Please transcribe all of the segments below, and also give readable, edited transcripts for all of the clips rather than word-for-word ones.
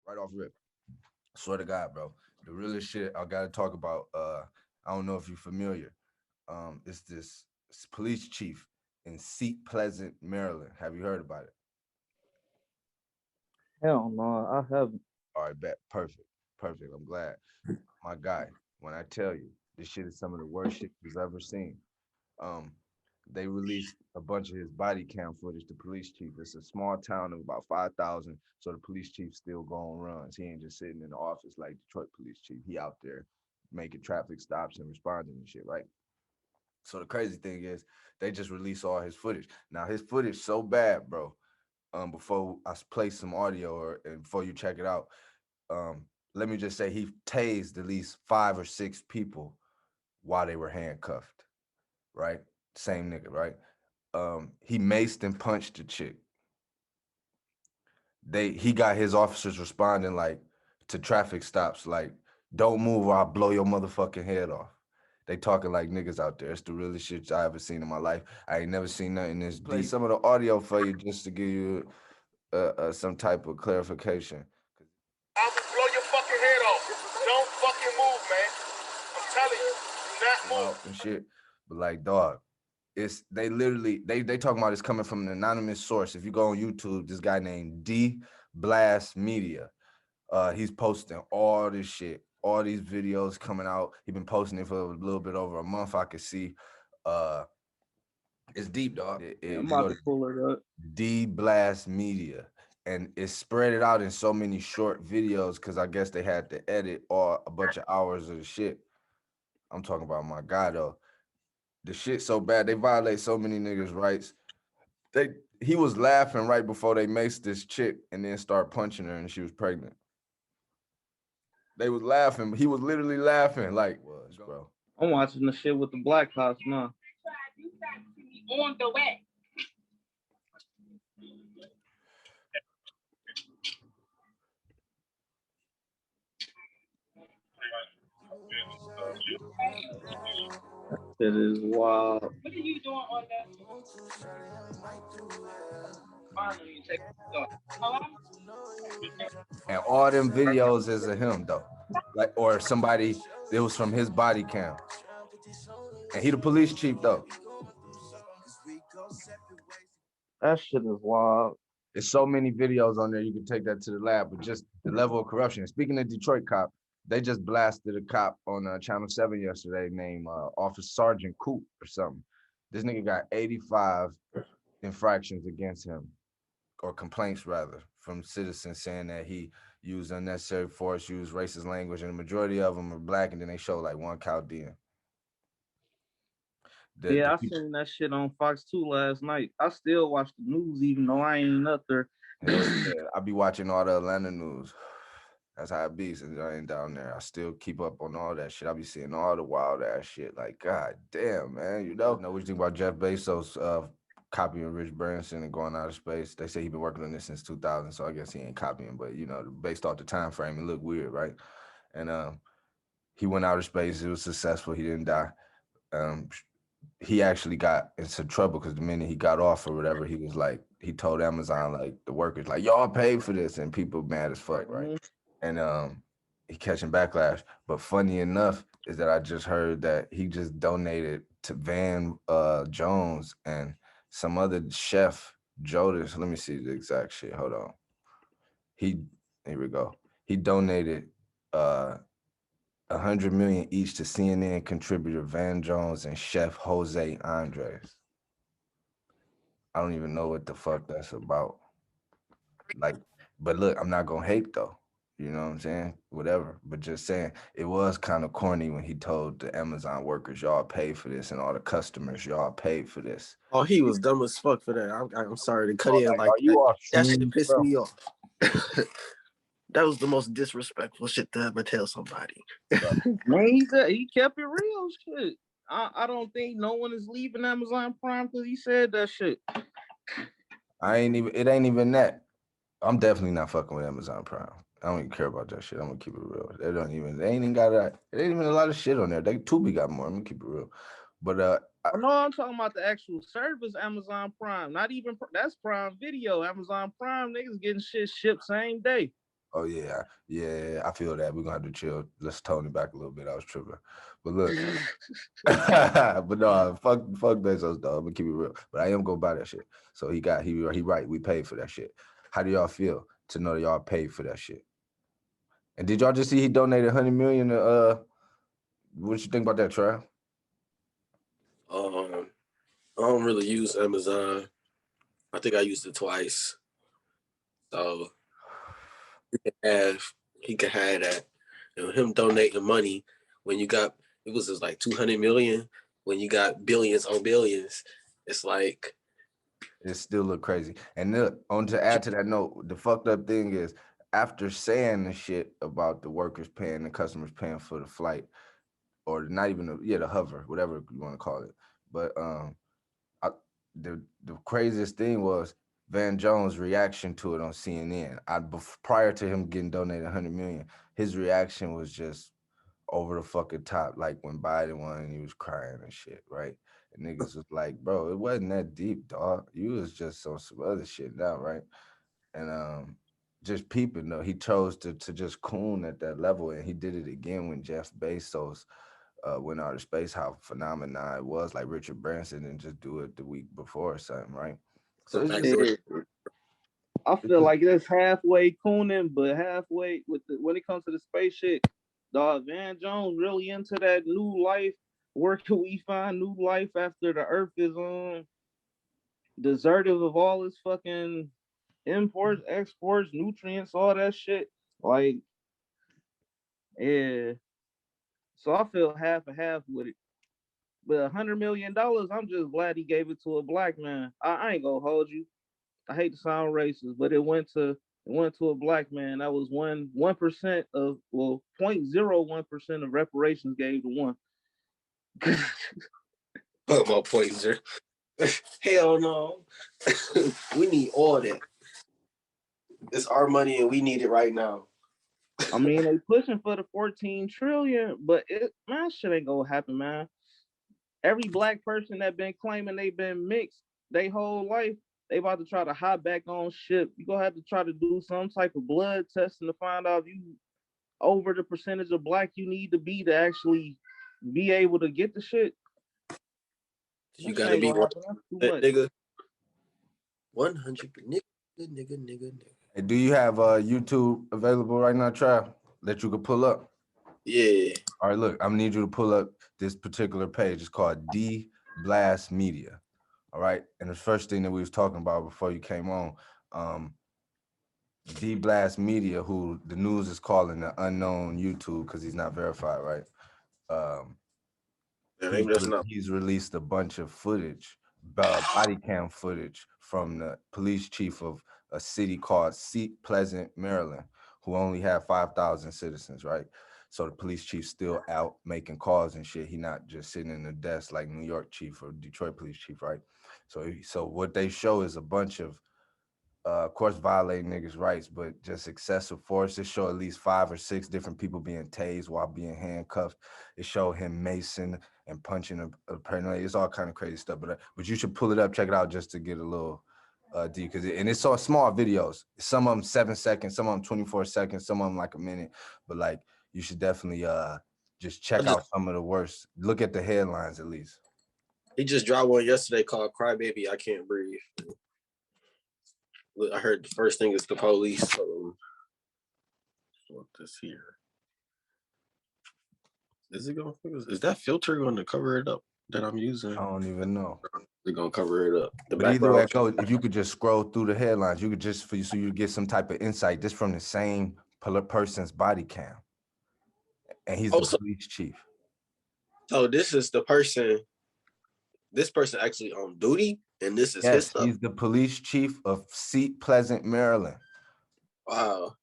right off rip. Swear to God, bro. The realest shit I gotta talk about. I don't know if you're familiar. It's this police chief in Seat Pleasant, Maryland. Have you heard about it? Hell no, I haven't. All right, bet. Perfect. Perfect. I'm glad. My guy, when I tell you, this shit is some of the worst shit you've ever seen. Um, they released a bunch of his body cam footage. The police chief. It's a small town of about 5,000, so the police chief still going runs. He ain't just sitting in the office like Detroit police chief. He out there making traffic stops and responding and shit, right? So the crazy thing is, they just released all his footage. Now his footage so bad, bro. Before I play some audio and before you check it out, um, let me just say he tased at least 5 or 6 people while they were handcuffed. Right, same nigga, right? He maced and punched the chick. He got his officers responding like to traffic stops, like don't move or I'll blow your motherfucking head off. They talking like niggas out there. It's the realest shit I ever seen in my life. I ain't never seen nothing this deep. Play some of the audio for you just to give you some type of clarification. I will blow your fucking head off. Don't fucking move, man. I'm telling you, do not move. And shit, but like dog, it's they literally they talking about it's coming from an anonymous source. If you go on YouTube, this guy named D Blast Media, he's posting all this shit, all these videos coming out. He's been posting it for a little bit over a month. I could see. Uh, it's deep, dog. Yeah, I'm You about go to to pull it up. D Blast Media, and it's spread it out in so many short videos because I guess they had to edit all a bunch of hours of the shit. I'm talking about my guy though. The shit so bad they violate so many niggas' rights. They He was laughing right before they maced this chick and then start punching her and she was pregnant. They was laughing. He was literally laughing like was, bro. I'm watching the shit with the Black Cops now. On the way. It is wild. What are you doing on that? And all them videos is of him though. Like or somebody it was from his body cam. And he the police chief though. That shit is wild. There's so many videos on there you can take that to the lab, but just the level of corruption. And speaking of Detroit cop, they just blasted a cop on Channel 7 yesterday named Officer Sergeant Coop or something. This nigga got 85 infractions against him, or complaints rather, from citizens saying that he used unnecessary force, used racist language, and the majority of them are black, and then they show like one Chaldean. The Yeah, I people, seen that shit on Fox 2 last night. I still watch the news even though I ain't up there. hell yeah, I be watching all the Atlanta news. That's how it be since I ain't down there. I still keep up on all that shit. I be seeing all the wild ass shit. Like, god damn, man. Know what you think about Jeff Bezos copying Rich Branson and going out of space? They say he been working on this since 2000, so I guess he ain't copying, but based off the time frame, it looked weird, right? And he went out of space. It was successful. He didn't die. Um, he actually got into trouble because the minute he got off or whatever, he was like, he told Amazon, like, the workers, like, y'all paid for this, and people mad as fuck, right? And he catching backlash. But funny enough is that I just heard that he just donated to Van Jones and some other chef, Jodis. Let me see the exact shit. Hold on. He Here we go. He donated 100 million each to CNN contributor Van Jones and chef Jose Andres. I don't even know what the fuck that's about. Like, but look, I'm not gonna hate though. You know what I'm saying? Whatever. But just saying, it was kind of corny when he told the Amazon workers, y'all paid for this, and all the customers, y'all paid for this. Oh, he was dumb as fuck for that. I'm sorry to cut Oh, in like, like are you that. off That shit shrooms, pissed bro? me off. That was the most disrespectful shit to ever tell somebody. Man, he kept it real shit. I don't think no one is leaving Amazon Prime because he said that shit. It ain't even that. I'm definitely not fucking with Amazon Prime. I don't even care about that shit. I'm gonna keep it real. They ain't even got that. It ain't even a lot of shit on there. They Tubi got more. I'm gonna keep it real. But No, I'm talking about the actual service, Amazon Prime. Not even that's Prime Video. Amazon Prime niggas getting shit shipped same day. Oh yeah, yeah. I feel that we're gonna have to chill. Let's tone it back a little bit. I was tripping, but look, but no, fuck Bezos, dog. I'm gonna keep it real. But I am gonna buy that shit. So he right. We paid for that shit. How do y'all feel to know that y'all paid for that shit? And did y'all just see he donated 100 million to what you think about that, Trav? I don't really use Amazon. I think I used it twice. So he could have that. You know, him donating money when you got it was just like 200 million when you got billions on billions. It's like It still look crazy. And look, on to add to that note, the fucked up thing is after saying the shit about the workers paying, the customers paying for the flight, or not even the hover, whatever you want to call it. But I, the craziest thing was Van Jones' reaction to it on CNN. Prior to him getting donated 100 million, his reaction was just over the fucking top, like when Biden won and he was crying and shit, right? And niggas was like, bro, it wasn't that deep, dog. You was just on some other shit now, right? And just peeping though, he chose to just coon at that level, and he did it again when Jeff Bezos went out of space. How phenomenal it was, like Richard Branson, and just do it the week before or something, right? So it's just, Yeah. I it's feel just like it's halfway cooning, but halfway when it comes to the space shit, dog. Van Jones really into that new life. Where can we find new life after the Earth is deserted of all its fucking imports, exports, nutrients, all that shit? Like, yeah. So I feel half and half with it. But $100 million, I'm just glad he gave it to a black man. I ain't gonna hold you. I hate to sound racist, but it went to a black man. That was 1% of 0.01% of reparations gave to one. fuck my pointer. Hell no. We need all that. It's our money and we need it right now. I mean, they pushing for the 14 trillion, but shit ain't gonna happen, man. Every black person that been claiming they been mixed they whole life, they about to try to hop back on ship. You gonna have to try to do some type of blood testing to find out if you over the percentage of black you need to be to actually be able to get the shit. You That shit gotta ain't be gonna happen. That's too much. nigga. 100 nigga. Hey, do you have YouTube available right now, Trav, that you could pull up? Yeah. All right, look, I'm gonna need you to pull up this particular page. It's called D Blast Media. All right, and the first thing that we was talking about before you came on, D Blast Media, who the news is calling the unknown YouTube because he's not verified, right? Um, Maybe that's not. he's released a bunch of footage, body cam footage from the police chief of a city called Seat Pleasant, Maryland, who only had 5,000 citizens, right? So the police chief's still out making calls and shit. He not just sitting in the desk like New York chief or Detroit police chief, right? So what they show is a bunch of course, violating niggas' rights, but just excessive force. It show at least 5 or 6 different people being tased while being handcuffed. It show him macing and punching a paranoid. It's all kind of crazy stuff. But you should pull it up, check it out, just to get a little deep. And it's all small videos. Some of them 7 seconds, some of them 24 seconds, some of them like a minute. But like, you should definitely just check out some of the worst. Look at the headlines at least. He just dropped one yesterday called "Crybaby, I Can't Breathe." I heard the first thing is the police. What this here? Is it gonna? Is that filter going to cover it up that I'm using? I don't even know. They're gonna cover it up. But either way it goes, if you could just scroll through the headlines, you could just so you get some type of insight just from the same person's body cam, and he's the police chief. So this is the person. This person actually on duty, and this is his stuff. He's the police chief of Seat Pleasant, Maryland. Wow.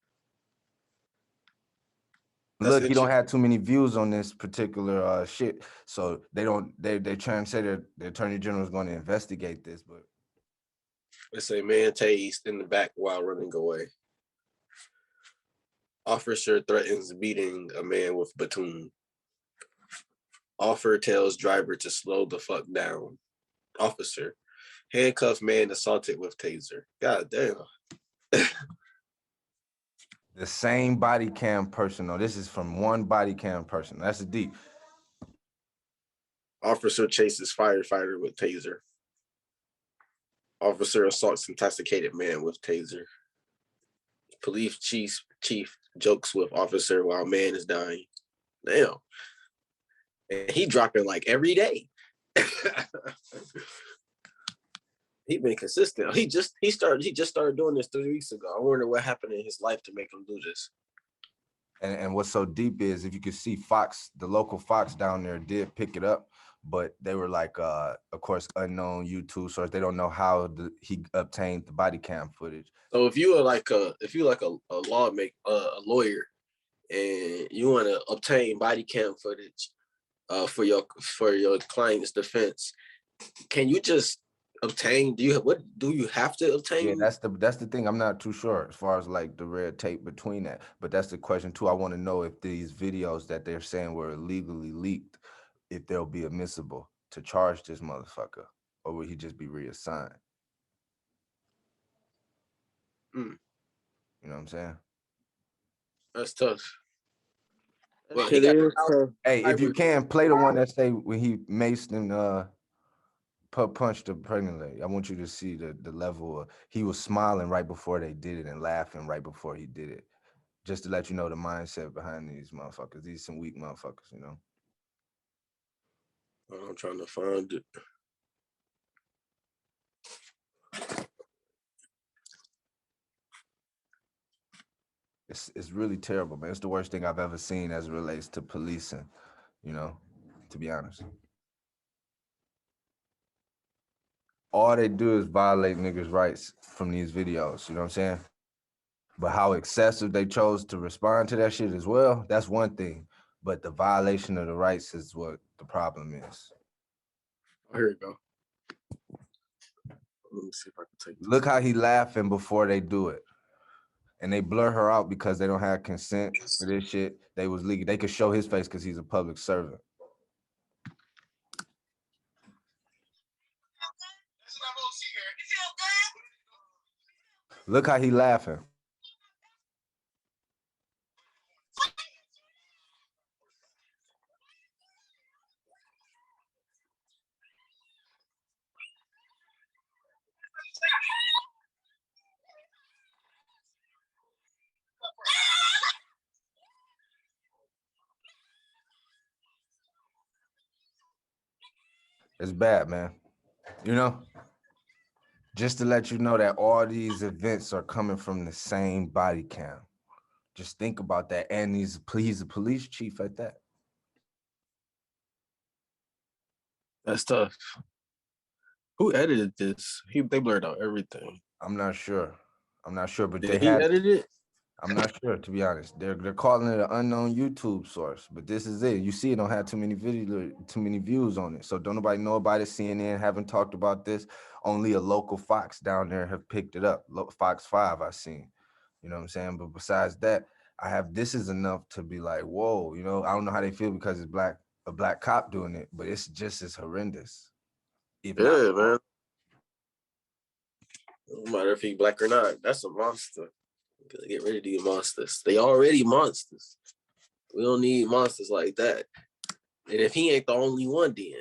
Look, he don't have too many views on this particular shit, so they trying to say that the attorney general is going to investigate this, but it's a man tased in the back while running away. Officer threatens beating a man with baton. Officer tells driver to slow the fuck down. Officer, handcuffed man assaulted with taser. God damn. The same body cam person. No, this is from one body cam person. That's the deep. Officer chases firefighter with taser. Officer assaults intoxicated man with taser. Police chief jokes with officer while man is dying. Damn. And he dropping like every day. He been consistent. He just started doing this 3 weeks ago. I wonder what happened in his life to make him do this. And what's so deep is, if you could see Fox, the local Fox down there did pick it up, but they were like, of course, unknown YouTube source. They don't know how he obtained the body cam footage. So if you are like a lawyer, and you want to obtain body cam footage for your client's defense, can you just obtain? Do you have to obtain? Yeah, that's the thing. I'm not too sure as far as like the red tape between that, but that's the question too. I want to know if these videos that they're saying were illegally leaked, if they'll be admissible to charge this motherfucker, or will he just be reassigned? You know what I'm saying? That's tough. Well, he got hey, if you can play the one that say when he maced and punched the pregnant lady. I want you to see the level of, he was smiling right before they did it and laughing right before he did it. Just to let you know the mindset behind these motherfuckers. These some weak motherfuckers, you know. I'm trying to find it. It's really terrible, man. It's the worst thing I've ever seen as it relates to policing, you know, to be honest. All they do is violate niggas' rights from these videos, you know what I'm saying? But how excessive they chose to respond to that shit as well, that's one thing. But the violation of the rights is what the problem is. Here we go. Let me see if I can take this. Look how he laughing before they do it. And they blur her out because they don't have consent for this shit. They was legal. They could show his face because he's a public servant. Look how he laughing. It's bad, man. You know? Just to let you know that all these events are coming from the same body cam. Just think about that. And he's a police chief at that. That's tough. Who edited this? They blurred out everything. I'm not sure, but Did he edit it? I'm not sure, to be honest. They're calling it an unknown YouTube source, but this is it. You see, it don't have too many views on it. So don't nobody know about it. CNN haven't talked about this. Only a local Fox down there have picked it up. Fox 5 I've seen. You know what I'm saying? But besides that, this is enough to be like, whoa, you know, I don't know how they feel because it's a black cop doing it, but it's just as horrendous. Man. No matter if he black or not, that's a monster. Get rid of these monsters. They already monsters. We don't need monsters like that. And if he ain't the only one, then,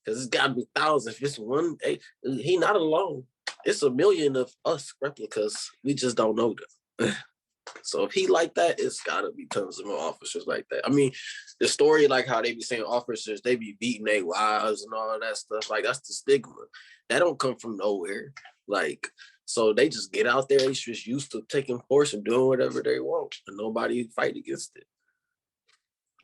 because it's got to be thousands. If it's one, he not alone. It's a million of us replicas. We just don't know them. So if he like that, it's got to be tons of more officers like that. I mean, the story, like how they be saying officers, they be beating their wives and all that stuff. Like, that's the stigma. That don't come from nowhere. Like, so they just get out there. They just used to taking force and doing whatever they want, and nobody fight against it.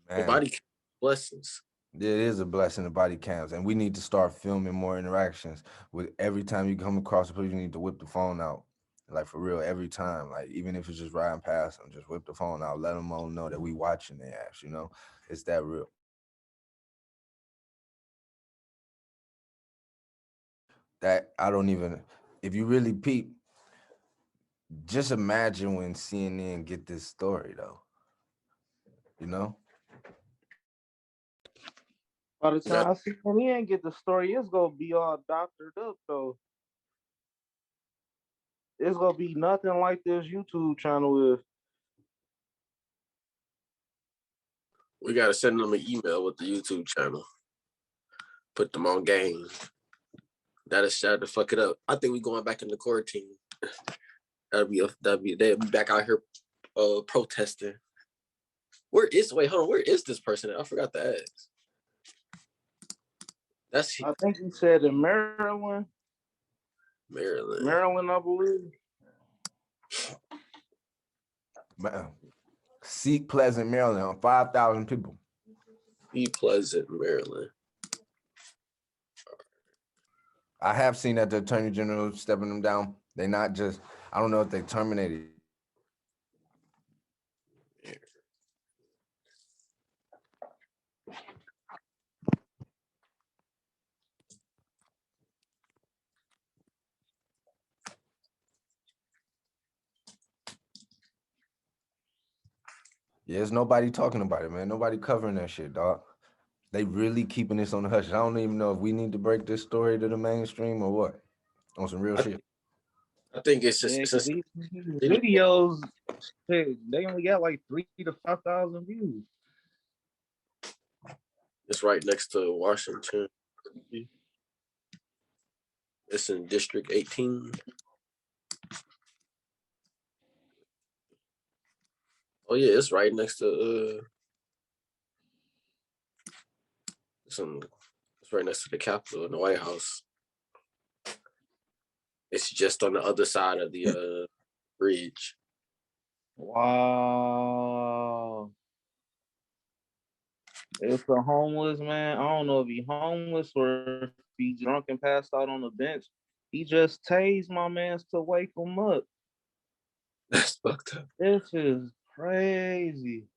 Man. The body blessings. It is a blessing, the body cams, and we need to start filming more interactions. With every time you come across a person, you need to whip the phone out, like for real, every time. Like even if it's just riding past them, just whip the phone out, let them all know that we watching their ass. You know, it's that real. That I don't even. If you really peep, just imagine when CNN get this story though. You know. By the time I see CNN get the story, it's gonna be all doctored up though. It's gonna be nothing like this YouTube channel is. We gotta send them an email with the YouTube channel. Put them on game. That'll fuck it up. I think we going back in the quarantine. They'll be back out here protesting. Where is this person at? I forgot to ask. I think he said in Maryland. Maryland, I believe. Seat Pleasant, Maryland, 5,000 people. Seat Pleasant, Maryland. I have seen that the Attorney General stepping them down. They not just, I don't know if they terminated. Yeah, there's nobody talking about it, man. Nobody covering that shit, dog. They really keeping this on the hush. I don't even know if we need to break this story to the mainstream or what. On some real shit. I think it's just these videos. They only got like 3,000 to 5,000 views. It's right next to Washington. It's in District 18. Oh yeah, it's right next to it's right next to the Capitol and the White House. It's just on the other side of the bridge. Wow. It's a homeless man. I don't know if he's homeless or if he's drunk and passed out on the bench. He just tased my mans to wake him up. That's fucked up. This is crazy.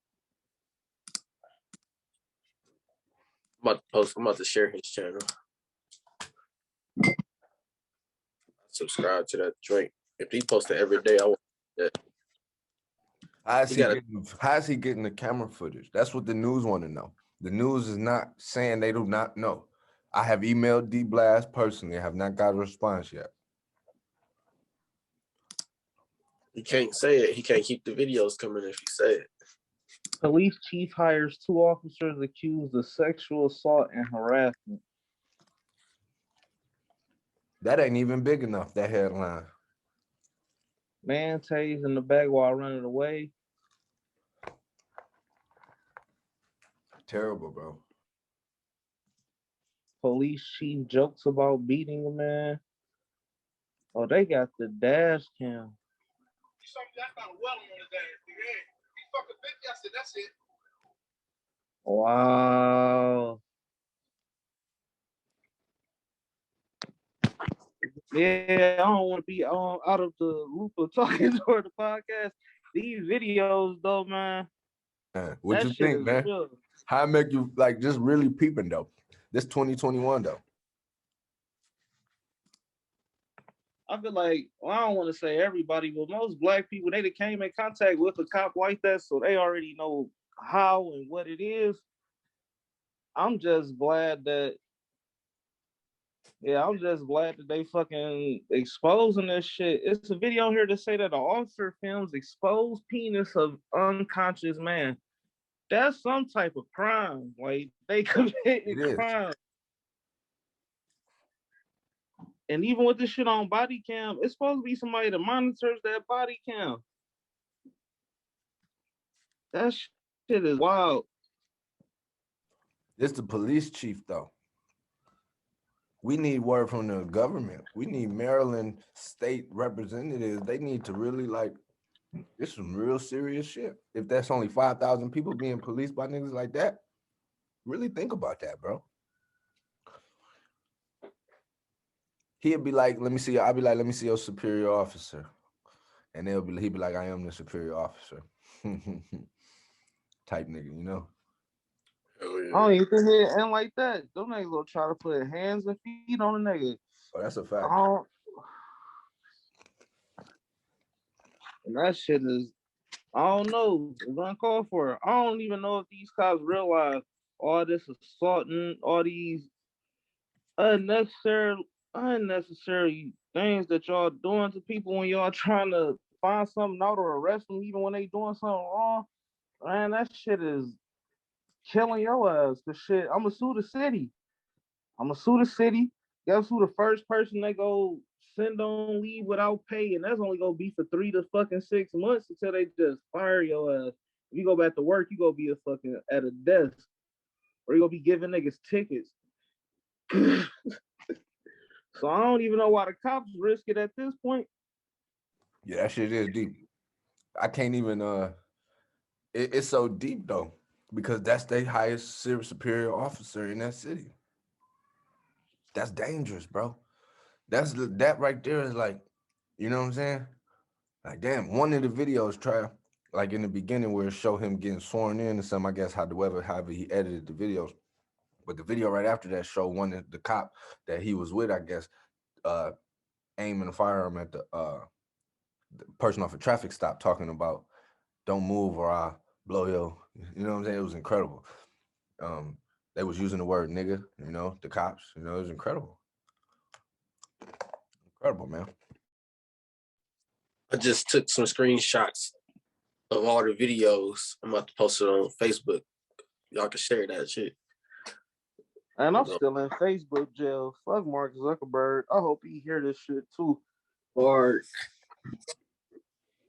I'm about to share his channel. Subscribe to that joint. If he posts it every day, I want that. How is he getting the camera footage? That's what the news want to know. The news is not saying they do not know. I have emailed D Blast personally. I have not got a response yet. He can't say it. He can't keep the videos coming if he say it. Police chief hires 2 officers accused of sexual assault and harassment. That ain't even big enough, that headline. Man tased in the back while running away. Terrible, bro. Police chief jokes about beating a man. Oh, they got the dash cam. Wow. Yeah, I don't want to be out of the loop of talking during the podcast. These videos, though, man. What you think, man? Real. How it make you like just really peeping though? This 2021 though. I feel like, well, I don't want to say everybody, but most black people, they came in contact with a cop like that, so they already know how and what it is. I'm just glad that they fucking exposing this shit. It's a video here to say that an officer films exposed penis of unconscious man. That's some type of crime. Like, they committed crime. And even with this shit on body cam, it's supposed to be somebody that monitors that body cam. That shit is wild. It's the police chief, though. We need word from the government. We need Maryland state representatives. They need to really, like, it's some real serious shit. If that's only 5,000 people being policed by niggas like that, really think about that, bro. He'd be like, let me see. I'll be like, let me see your superior officer. And he'd be like, I am the superior officer. Type nigga, you know? I don't even think it end like that. Them niggas will try to put hands and feet on a nigga. Oh, that's a fact. And that shit is, I don't know. It's uncalled for. I don't even know if these cops realize all this assaulting, all these unnecessary things that y'all doing to people when y'all trying to find something out or arrest them, even when they doing something wrong. Man, that shit is killing your ass. Cause shit, I'ma sue the city. I'ma sue the city. Guess who the first person they go send on leave without pay, and that's only gonna be for 3 to 6 months until they just fire your ass. If you go back to work, you gonna be a fucking at a desk, or you gonna be giving niggas tickets. So I don't even know why the cops risk it at this point. Yeah, that shit is deep. I can't even it's so deep though, because that's their highest superior officer in that city. That's dangerous, bro. That right there is like, you know what I'm saying? Like, damn, one of the videos try, like in the beginning where it show him getting sworn in or something, I guess however he edited the videos. But the video right after that show one of the cop that he was with, I guess, uh aiming a firearm at the person off a traffic stop, talking about don't move or I'll blow your, you know what I'm saying? It was incredible. Um, they was using the word nigga, you know, the cops, you know, it was incredible. Incredible, man. I just took some screenshots of all the videos. I'm about to post it on Facebook. Y'all can share that shit. And I'm still in Facebook jail. Fuck Mark Zuckerberg. I hope he hear this shit too. Or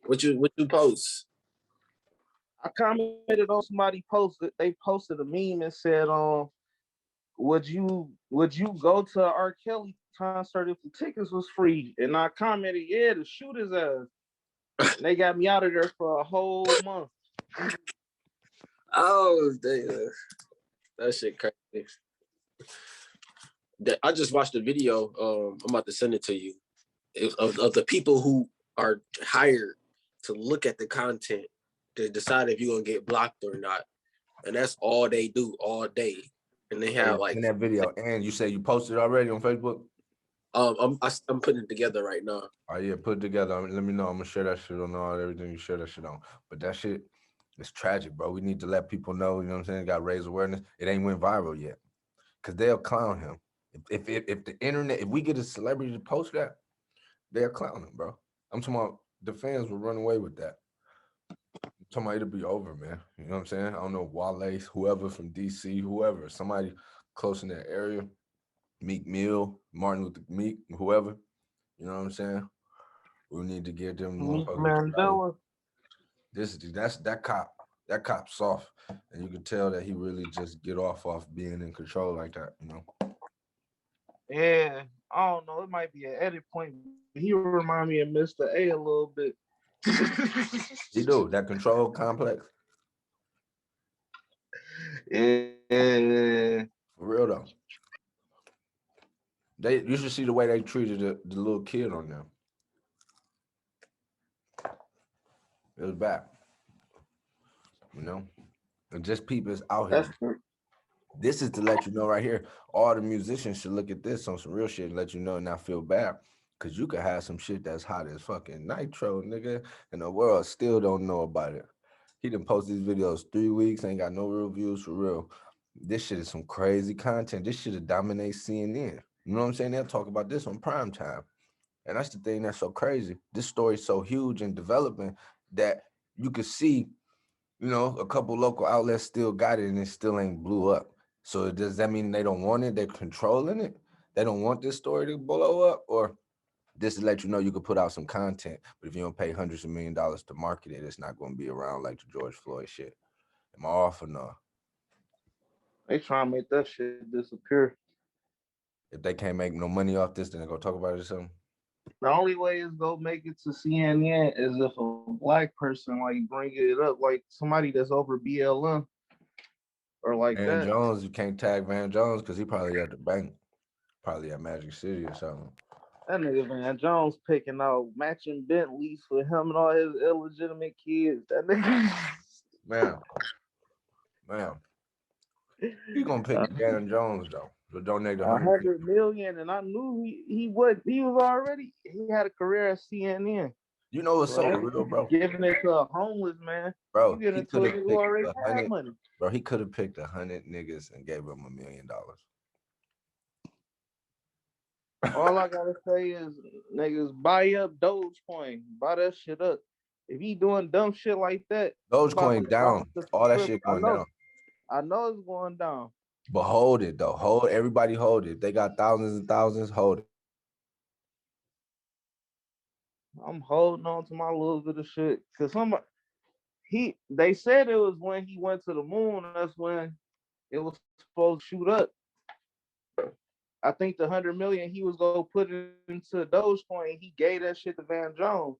what you post? I commented on somebody posted. They posted a meme and said, would you go to an R. Kelly concert if the tickets was free?" And I commented, "Yeah, to shoot his ass." And they got me out of there for a whole month. Oh, damn. That shit crazy. I just watched the video. I'm about to send it to you of the people who are hired to look at the content to decide if you're gonna get blocked or not, and that's all they do all day. And they have like in that video. And you say you posted already on Facebook? I'm putting it together right now. Oh yeah, put it together. Let me know. I'm gonna share that shit on everything you share that shit on. But that shit, it's tragic, bro. We need to let people know. You know what I'm saying? Got to raise awareness. It ain't went viral yet, cause they'll clown him. If the internet, if we get a celebrity to post that, they'll clown him, bro. I'm talking about the fans will run away with that. I'm talking about it'll be over, man. You know what I'm saying? I don't know, Wale, whoever from DC, whoever, somebody close in that area, Meek Mill, Martin Luther Meek, whoever. You know what I'm saying? We need to get them Mandela. That's that cop. That cop soft, and you can tell that he really just get off being in control like that. You know. Yeah, I don't know. It might be an edit point, but he remind me of Mr. A little bit. He do that control complex. Yeah. For real though. You should see the way they treated the little kid on them. It was bad. You know? And just people is out here. This is to let you know right here. All the musicians should look at this on some real shit and let you know and not feel bad. Cause you could have some shit that's hot as fucking nitro, nigga, and the world still don't know about it. He done post these videos 3 weeks, ain't got no real views for real. This shit is some crazy content. This shit will dominate CNN. You know what I'm saying? They'll talk about this on prime time. And that's the thing that's so crazy. This story's so huge and developing that you could see, you know, a couple local outlets still got it and it still ain't blew up. So does that mean they don't want it? They're controlling it? They don't want this story to blow up? Or this to let you know you could put out some content, but if you don't pay hundreds of $1 millions to market it, it's not going to be around like the George Floyd shit. Am I off or no? They trying to make that shit disappear. If they can't make no money off this, then they're going to talk about it or something? The only way it's gonna make it to CNN is if a black person like bring it up, like somebody that's over BLM or like Van that. Jones, you can't tag Van Jones because he probably at the bank, probably at Magic City or something. That nigga Van Jones picking out matching Bentleys for him and all his illegitimate kids. That nigga. Man. He gonna pick Van Jones though. To donate 100 million, and I knew he had a career at CNN. You know what's so real, bro? Giving it to a homeless man. Bro, you get into it who already had money. Bro, he could have picked 100 niggas and gave them $1 million. All I gotta say is, niggas, buy up Dogecoin. Buy that shit up. If he doing dumb shit like that, Dogecoin down. All that shit going down. I know it's going down. But hold it though. Hold everybody hold it. They got thousands and thousands, hold it. I'm holding on to my little bit of shit. Cause they said it was when he went to the moon. That's when it was supposed to shoot up. I think the 100 million he was gonna put into Dogecoin, he gave that shit to Van Jones.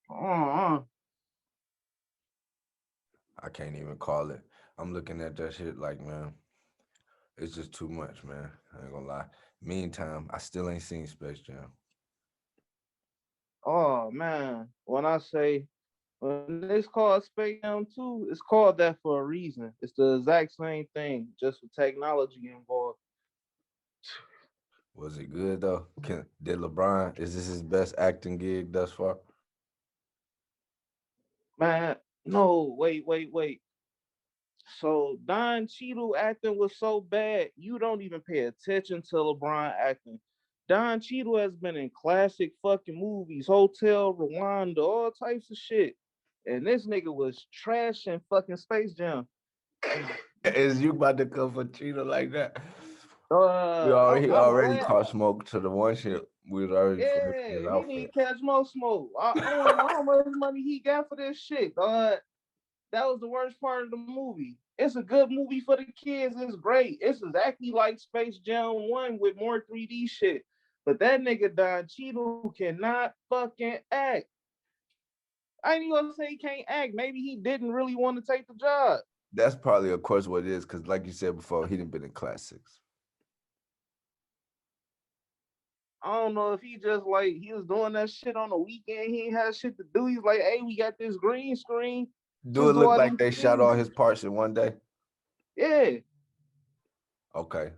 uh I can't even call it. I'm looking at that shit like, man, it's just too much, man. I ain't gonna lie. Meantime, I still ain't seen Space Jam. Oh man, when it's called Space Jam 2, it's called that for a reason. It's the exact same thing, just with technology involved. Was it good though? Did LeBron, is this his best acting gig thus far? Man, no, wait. So Don Cheadle acting was so bad, you don't even pay attention to LeBron acting. Don Cheadle has been in classic fucking movies, Hotel Rwanda, all types of shit. And this nigga was trash in fucking Space Jam. Is you about to come for Cheetah like that? He I'm already glad. caught smoke to the one shit. We was already first in Yeah, his he need outfit. to catch more smoke. I want to know how much money he got for this shit. That was the worst part of the movie. It's a good movie for the kids. It's great. It's exactly like Space Jam 1 with more 3D shit. But that nigga Don Cheadle cannot fucking act. I ain't even gonna say he can't act. Maybe he didn't really want to take the job. That's probably, of course, what it is, because like you said before, he didn't been in classics. I don't know if he just like he was doing that shit on the weekend. He ain't had shit to do. He's like, hey, we got this green screen. Do Just it do look all like these they shot scenes. all his parts in one day? Yeah. Okay.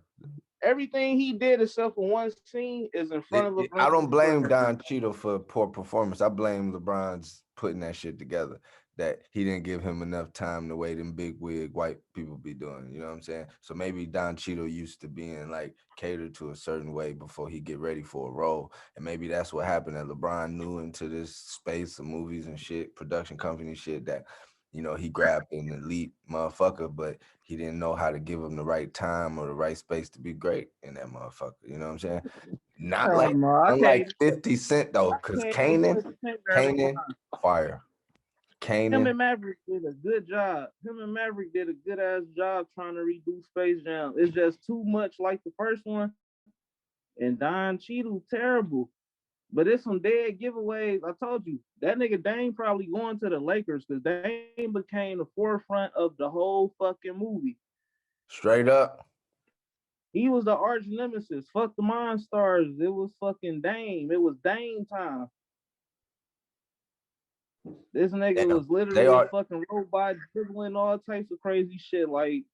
Everything he did except for one scene is in front of a I green don't blame screen. Don Cheadle for poor performance. I blame LeBron's putting that shit together. That he didn't give him enough time the way them big wig white people be doing. You know what I'm saying? So maybe Don Cheadle used to being like catered to a certain way before he get ready for a role. And maybe that's what happened, that LeBron knew into this space of movies and shit, production company shit, that he grabbed an elite motherfucker, but he didn't know how to give him the right time or the right space to be great in that motherfucker. You know what I'm saying? Not I like don't know. I unlike can't. 50 Cent though, I because can't even Kanan, put the finger at LeBron. fire. Him Kanan, and Maverick did a good job. Him and Maverick did a good ass job trying to redo Space Jam. It's just too much like the first one. And Don Cheadle terrible. But it's some dead giveaways. I told you that nigga Dame probably going to the Lakers because Dame became the forefront of the whole fucking movie. straight up. He was the arch nemesis. Fuck the Monstars. It was fucking Dame. It was Dame time. This nigga Damn. was They literally a are fucking robot dribbling all types of crazy shit. Like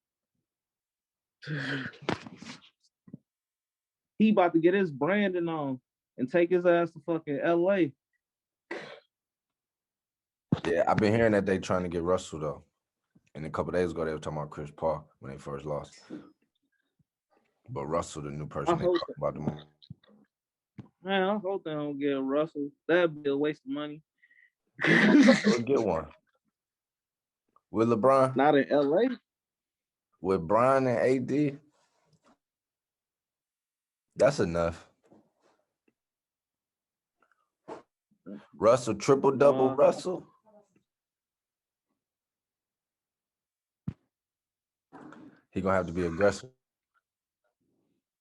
he about to get his branding on and take his ass to fucking LA. yeah, I've been hearing that they trying to get Russell though. And a couple days ago they were talking about Chris Paul when they first lost. But Russell, the new person they talking about the movie. Man, I hope they don't get Russell. That'd be a waste of money. We'll get one. With LeBron? Not in LA. With Bron and AD? That's enough. Russell, triple-double Russell? He gonna have to be aggressive.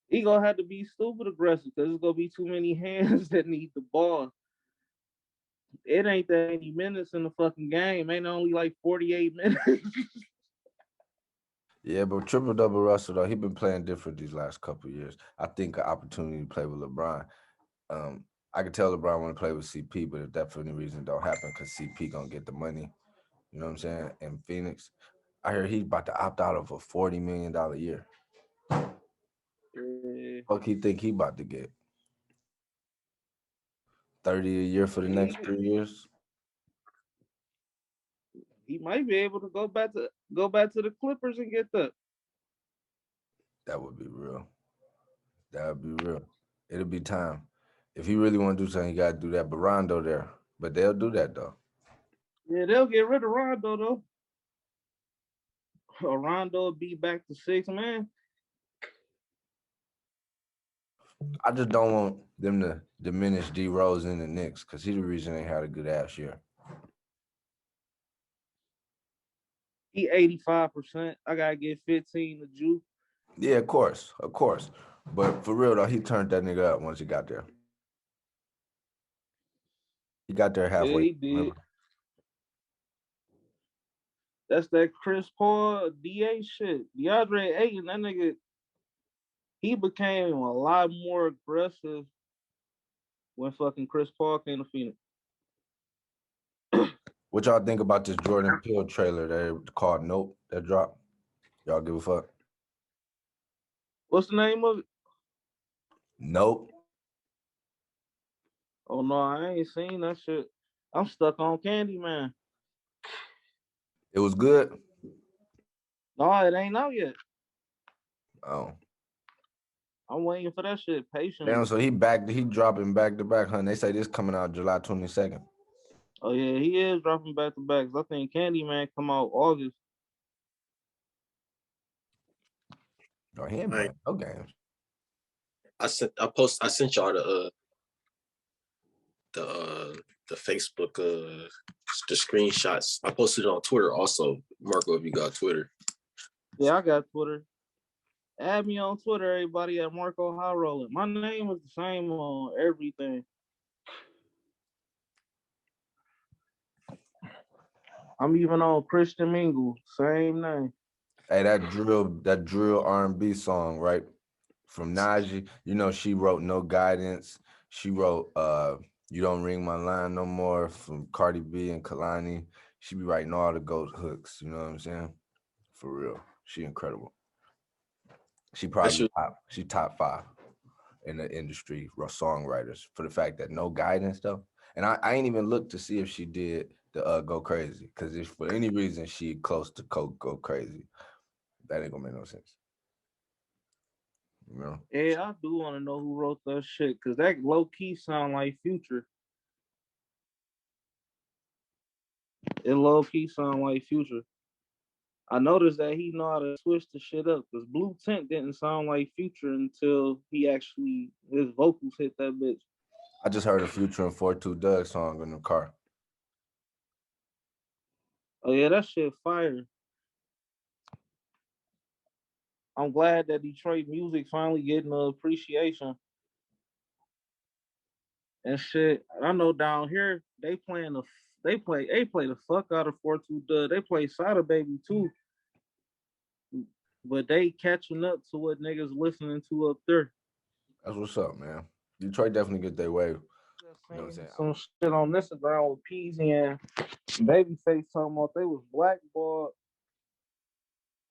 He gonna have to be stupid aggressive because there's gonna be too many hands that need the ball. It ain't that many minutes in the fucking game. Ain't only like 48 minutes. Yeah, but triple-double Russell, though, he been playing different these last couple of years. I think an opportunity to play with LeBron. I could tell LeBron want to play with CP, but if that for any reason don't happen, because CP gonna get the money, you know what I'm saying? In Phoenix, I hear he's about to opt out of a $40 million a year. Fuck he think he about to get? 30 a year for the next 3 years? He might be able to go back to the Clippers and get the. That would be real. That would be real. It'll be time. If he really want to do something, he got to do that. But Rondo there. But they'll do that, though. Yeah, they'll get rid of Rondo though. Rondo be back to 6 man. I just don't want them to diminish D Rose in the Knicks because he's the reason they had a good ass year. He 85%. I gotta get 15 to Jew. Yeah, of course. But for real though, he turned that nigga up once he got there. He got there Yeah, halfway. he did. Remember? That's that Chris Paul DA shit. DeAndre Ayton, that nigga, he became a lot more aggressive when fucking Chris Paul came to Phoenix. What y'all think about this Jordan Peele trailer that called Nope that dropped? Y'all give a fuck? What's the name of it? Nope. Oh no, I ain't seen that shit. I'm stuck on Candyman. It was good. No, it ain't out yet. Oh. I'm waiting for that shit patiently. Damn, so he dropping back to back, huh? They say this coming out July 22nd. Oh yeah, he is dropping back to backs. I think Candyman come out August. Oh, he ain't playing no games. I sent y'all the Facebook the screenshots. I posted it on Twitter also. Marco, if you got Twitter. Yeah, I got Twitter. Add me on Twitter, everybody, at Marko High Roller. My name is the same on everything. I'm even on Christian Mingle, same name. Hey, that drill R&B song, right? From Najee, you know, she wrote No Guidance. She wrote You Don't Ring My Line No More from Cardi B and Kalani. She be writing all the GOAT hooks, you know what I'm saying? For real. She incredible. She probably top 5 in the industry songwriters for the fact that No Guidance though. And I ain't even looked to see if she did the Go Crazy, because if for any reason she close to Go Crazy, that ain't gonna make no sense. You know? Yeah, I do want to know who wrote that shit, because that low key sound like Future. It low key sound like Future. I noticed that he know how to switch the shit up, because Blue Tint didn't sound like Future until his vocals hit that bitch. I just heard a Future and 42 Doug song in the car. Oh yeah, that shit fire. I'm glad that Detroit music finally getting the appreciation and shit. I know down here they play the fuck out of 42 Doug. They play Sada Baby too, but they catching up to what niggas listening to up there. That's what's up, man. Detroit definitely get their wave. Just You know what I'm seen saying? some shit on Instagram with Peasy and Babyface talking about they was blackballed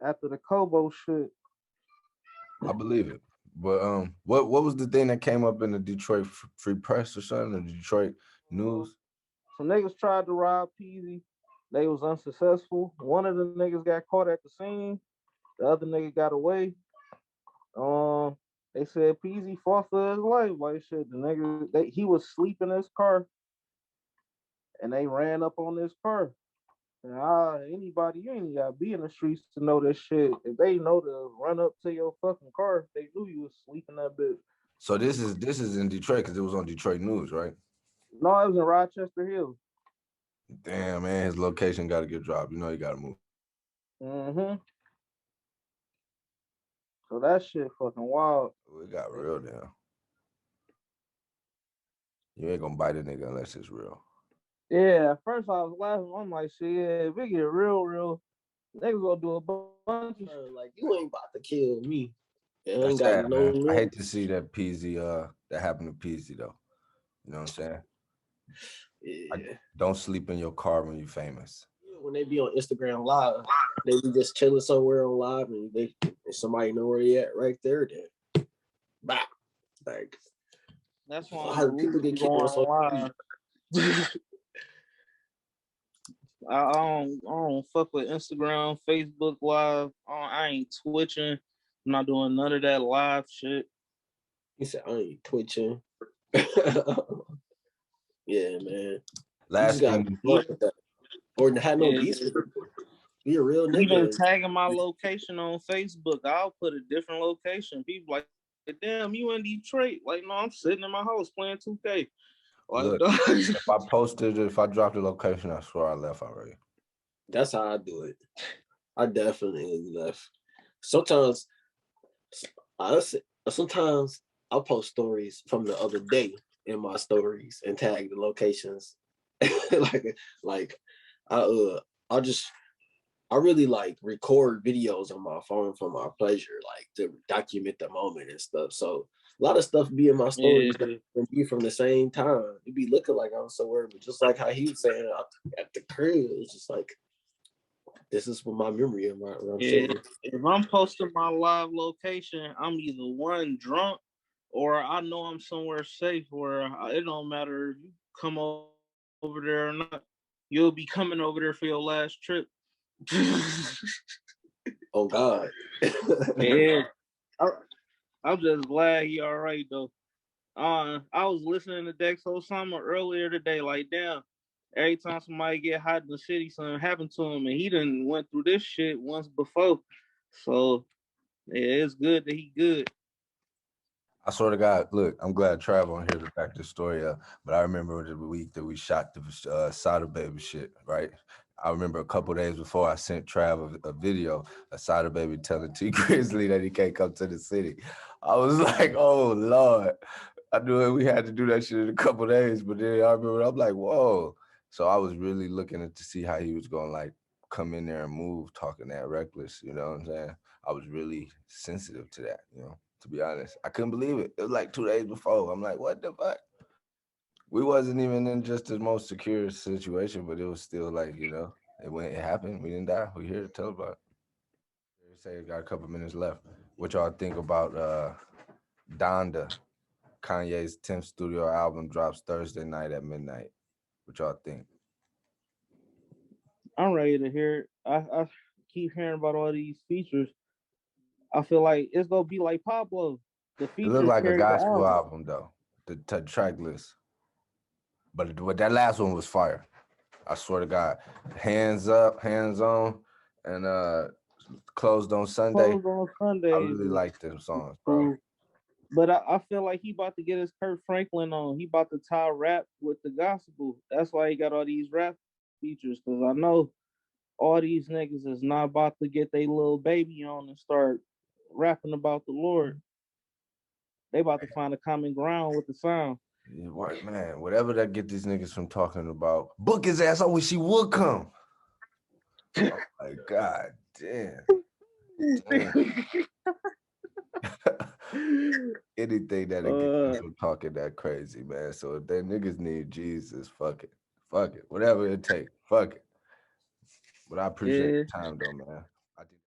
after the Kobo shit. I believe it. But what was the thing that came up in the Detroit Free Press or something? The Detroit News? Some niggas tried to rob Peasy. They was unsuccessful. One of the niggas got caught at the scene. The other nigga got away. They said Peasy fought for his life. Like shit, the nigga he was sleeping in his car, and they ran up on his car. And anybody, you ain't gotta be in the streets to know this shit. If they know to run up to your fucking car, they knew you was sleeping that bitch. So this is in Detroit because it was on Detroit News, right? No, it was in Rochester Hills. Damn, man, his location got to get dropped. You know, he got to move. Mm-hmm. So that shit fucking wild. It got real now. You ain't gonna bite a nigga unless it's real. Yeah, at first I was laughing. I'm like, shit, yeah, if it get real, niggas gonna do a bunch of shit. Like, you ain't about to kill me. I ain't That's got sad, no man. I hate to see that Peasy, that happened to Peasy though. You know what I'm saying? Yeah. Don't sleep in your car when you're famous. When they be on Instagram Live, they be just chilling somewhere on live, and somebody know where they at right there. Then, bam, like That's why how do people get killed on social media? I don't fuck with Instagram, Facebook Live. I ain't twitching. I'm not doing none of that live shit. He said, "I ain't twitching." Yeah, man. Last thing, Or to have no Yeah. beef with her. Be a real Even nigga. tagging my location on Facebook, I'll put a different location. People like, damn, you in Detroit? Like, no, I'm sitting in my house playing 2K. Like, Look, if I dropped the location, I swear I left already. That's how I do it. I definitely left. Sometimes I'll post stories from the other day in my stories and tag the locations. like I really like record videos on my phone for my pleasure, like to document the moment and stuff. So a lot of stuff be in my stories that be from the same time. It be looking like I'm somewhere, but just like how he was saying at the crib, it's just like this is what my memory of where I'm sitting. If I'm posting my live location, I'm either one drunk or I know I'm somewhere safe where it don't matter if you come over there or not. You'll be coming over there for your last trip. Oh God. Yeah. I'm just glad he all right though. I was listening to Dex Osama earlier today, like damn, every time somebody get hot in the city, something happened to him, and he done went through this shit once before. So yeah, it's good that he good. I swear to God, look, I'm glad Trav on here to back this story up. But I remember the week that we shot the Cider Baby shit, right? I remember a couple days before I sent Trav a video, a Cider Baby telling T Grizzly that he can't come to the city. I was like, oh Lord. I knew we had to do that shit in a couple days, but then I remember I'm like, whoa. So I was really looking to see how he was gonna like come in there and move, talking that reckless, you know what I'm saying? I was really sensitive to that, you know, to be honest. I couldn't believe it. It was like 2 days before. I'm like, what the fuck? We wasn't even in just the most secure situation, but it was still like, you know, it happened. We didn't die. We here to tell about it. They say we got a couple minutes left. What y'all think about Donda? Kanye's 10th studio album drops Thursday night at midnight. What y'all think? I'm ready to hear it. I keep hearing about all these features. I feel like it's gonna be like Pablo. The It looked features like a carry the gospel album. album though, the track list. But that last one was fire. I swear to God. Hands up, hands on, and closed on Sunday. Closed on I Sundays really is like them songs, bro. cool. But I feel like he about to get his Kurt Franklin on. He about to tie rap with the gospel. That's why he got all these rap features. Cause I know all these niggas is not about to get their little baby on and start rapping about the Lord. They about to find a common ground with the sound. Yeah, what, man, whatever that get these niggas from talking about, book his ass. I wish he would come. Oh my God, damn. Anything that'll get them from talking that crazy, man. So if they niggas need Jesus, fuck it. Fuck it. Whatever it takes. Fuck it. But I appreciate Yeah. the time though, man. I think